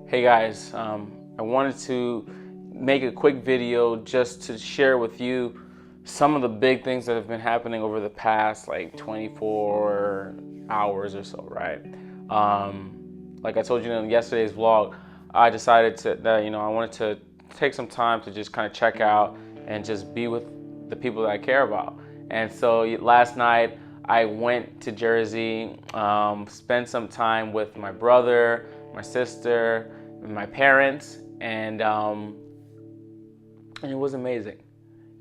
Hey guys, I wanted to make a quick video just to share with you some of the big things that have been happening over the past like 24 hours or so, right? Like I told you in yesterday's vlog, I decided that I wanted to take some time to just kind of check out and just be with the people that I care about. And so last night I went to Jersey, spent some time with my brother, my sister, my parents, and it was amazing.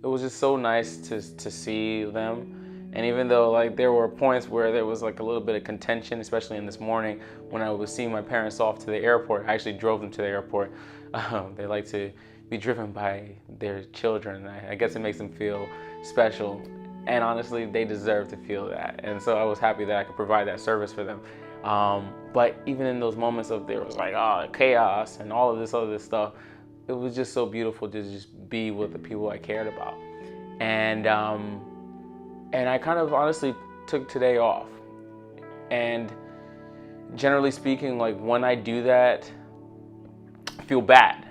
It was just so nice to see them. And even though like there were points where there was like a little bit of contention, especially in this morning when I was seeing my parents off to the airport, I actually drove them to the airport. They like to be driven by their children. I guess it makes them feel special. And honestly, they deserve to feel that. And so I was happy that I could provide that service for them. But even in those moments of there was like chaos and all of this other stuff, it was just so beautiful to just be with the people I cared about. And I kind of honestly took today off. And generally speaking, like when I do that, I feel bad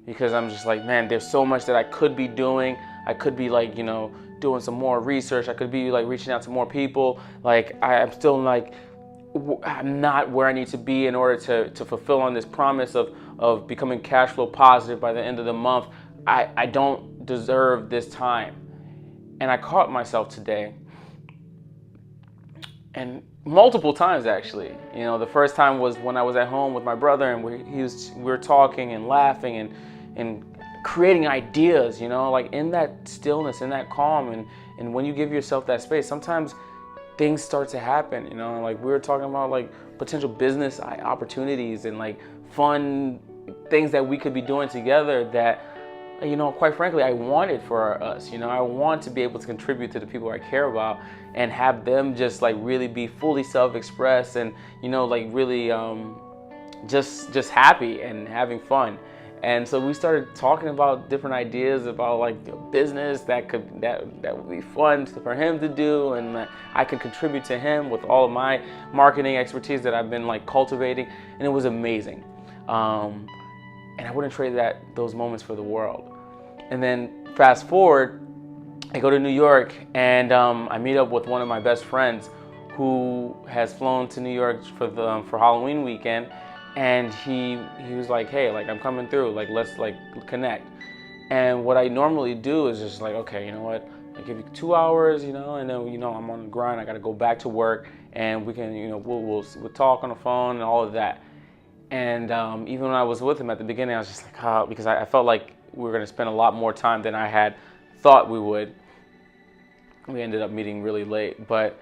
because I'm just like, man, there's so much that I could be doing. I could be like, doing some more research. I could be like reaching out to more people. Like I'm still like, I'm not where I need to be in order to fulfill on this promise of becoming cash flow positive by the end of the month. I don't deserve this time. And I caught myself today, and multiple times actually. The first time was when I was at home with my brother, and we were talking and laughing and creating ideas, like in that stillness, in that calm, and when you give yourself that space, sometimes things start to happen, like we were talking about like potential business opportunities and like fun things that we could be doing together that, quite frankly, I wanted for us. I want to be able to contribute to the people I care about and have them just like really be fully self-expressed and, like really just happy and having fun. And so we started talking about different ideas about like business that would be fun for him to do, and that I could contribute to him with all of my marketing expertise that I've been like cultivating, and it was amazing. And I wouldn't trade those moments for the world. And then fast forward, I go to New York and I meet up with one of my best friends who has flown to New York for Halloween weekend. And he was like, hey, like I'm coming through, like let's like connect. And what I normally do is just like, okay, you know what, I give you 2 hours, and then I'm on the grind, I gotta go back to work, and we can, we'll talk on the phone and all of that. And even when I was with him at the beginning, I was just like, because I felt like we were gonna spend a lot more time than I had thought we would. We ended up meeting really late, but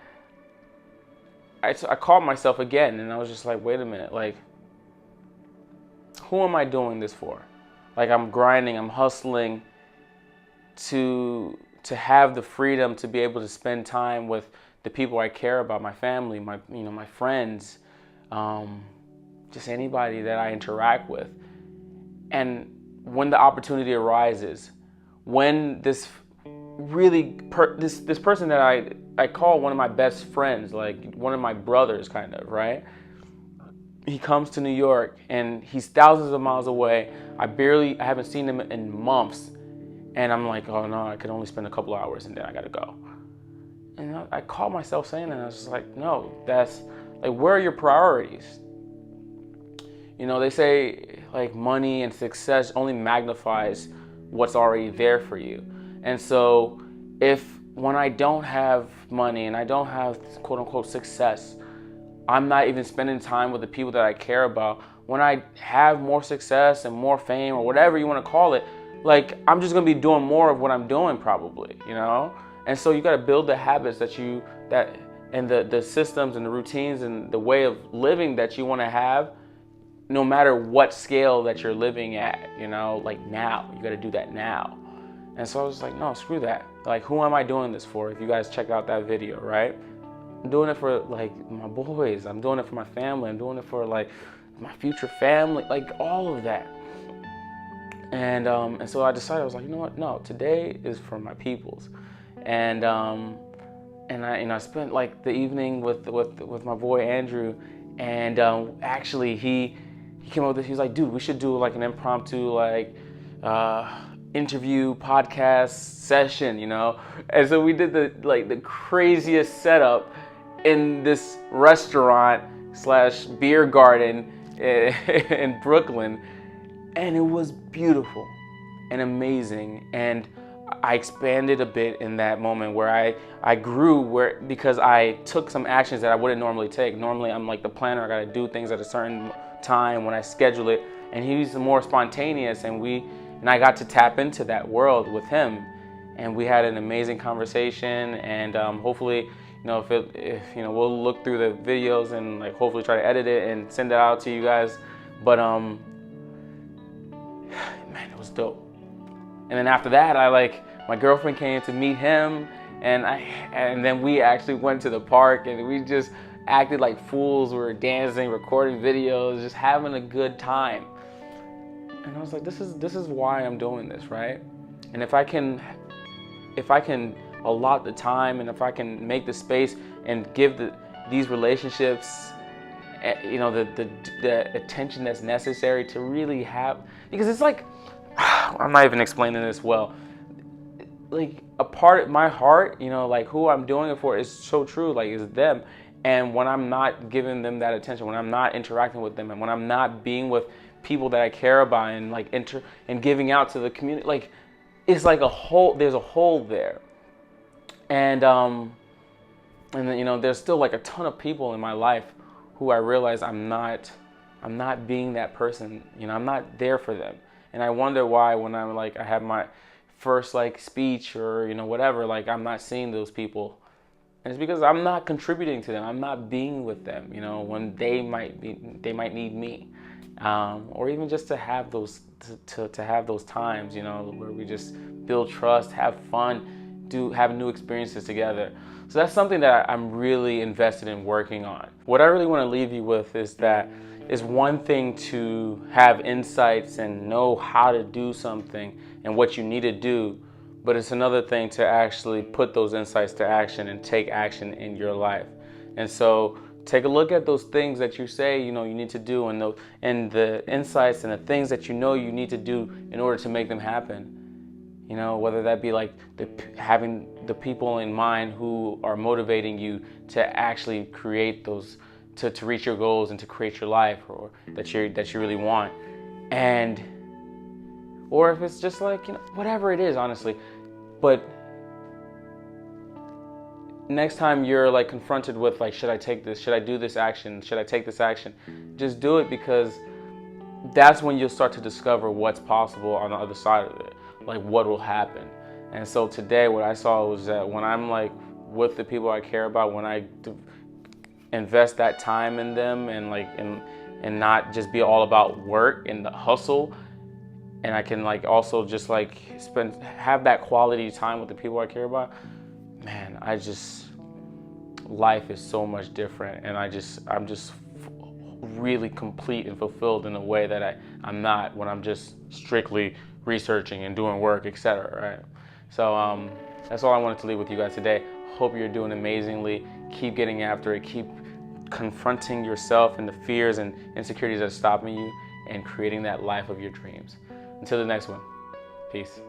I called myself again, and I was just like, wait a minute, like, who am I doing this for? Like I'm grinding, I'm hustling to have the freedom to be able to spend time with the people I care about, my family, my friends, just anybody that I interact with. And when the opportunity arises, when this this person that I call one of my best friends, like one of my brothers kind of, right? He comes to New York and he's thousands of miles away. I haven't seen him in months. And I'm like, oh no, I could only spend a couple of hours and then I gotta go. And I caught myself saying that. I was just like, no, that's like, where are your priorities? They say like money and success only magnifies what's already there for you. And so when I don't have money and I don't have quote unquote success, I'm not even spending time with the people that I care about. When I have more success and more fame or whatever you want to call it, like I'm just gonna be doing more of what I'm doing probably, And so you got to build the habits and the systems and the routines and the way of living that you want to have, no matter what scale that you're living at, like now, you got to do that now. And so I was like, no, screw that. Like, who am I doing this for? If you guys check out that video, right? I'm doing it for like my boys. I'm doing it for my family. I'm doing it for like my future family, like all of that. And so I decided, I was like, you know what? No, today is for my peoples. And I spent like the evening with my boy Andrew, and actually he he came up with this. He was like, dude, we should do like an impromptu like interview podcast session, you know? And so we did the craziest setup in this restaurant / beer garden in Brooklyn, and it was beautiful and amazing. And I expanded a bit in that moment where I grew because I took some actions that I wouldn't normally take. Normally I'm like the planner, I gotta do things at a certain time when I schedule it, and he's more spontaneous, and I got to tap into that world with him, and we had an amazing conversation. And hopefully, you know, if you know, we'll look through the videos and like hopefully try to edit it and send it out to you guys. But man, it was dope. And then after that, my girlfriend came to meet him, and then we actually went to the park, and we just acted like fools. We were dancing, recording videos, just having a good time. And I was like, this is why I'm doing this, right? And if I can allot the time, and if I can make the space and give these relationships, you know, the attention that's necessary to really have, because it's like, I'm not even explaining this well. Like a part of my heart, you know, like who I'm doing it for is so true, like is them. And when I'm not giving them that attention, when I'm not interacting with them, and when I'm not being with people that I care about and like and giving out to the community, like it's like there's a hole there. And then, you know, there's still like a ton of people in my life who I realize I'm not being that person, you know, I'm not there for them. And I wonder why when I'm like, I have my first like speech or, you know, whatever, like I'm not seeing those people. And it's because I'm not contributing to them. I'm not being with them, you know, when they might need me. Or even just to have those to have those times, you know, where we just build trust, have fun, have new experiences together. So that's something that I'm really invested in working on. What I really want to leave you with is that it's one thing to have insights and know how to do something and what you need to do, but it's another thing to actually put those insights to action and take action in your life. And so take a look at those things that you say, you know, you need to do, and the insights and the things that you know you need to do in order to make them happen. You know, whether that be like having the people in mind who are motivating you to actually create those, to reach your goals and to create your life, or that you really want, or if it's just like, you know, whatever it is, honestly. But next time you're like confronted with like, should I take this? Should I do this action? Should I take this action? Just do it, because that's when you'll start to discover what's possible on the other side of it, like what will happen. And so today what I saw was that when I'm like with the people I care about, when I invest that time in them and not just be all about work and the hustle, and I can like also just like have that quality time with the people I care about, man, life is so much different, and I'm just really complete and fulfilled in a way that I'm not when I'm just strictly researching and doing work, etc. Right? So that's all I wanted to leave with you guys today. Hope you're doing amazingly. Keep getting after it. Keep confronting yourself and the fears and insecurities that are stopping you, and creating that life of your dreams. Until the next one, peace.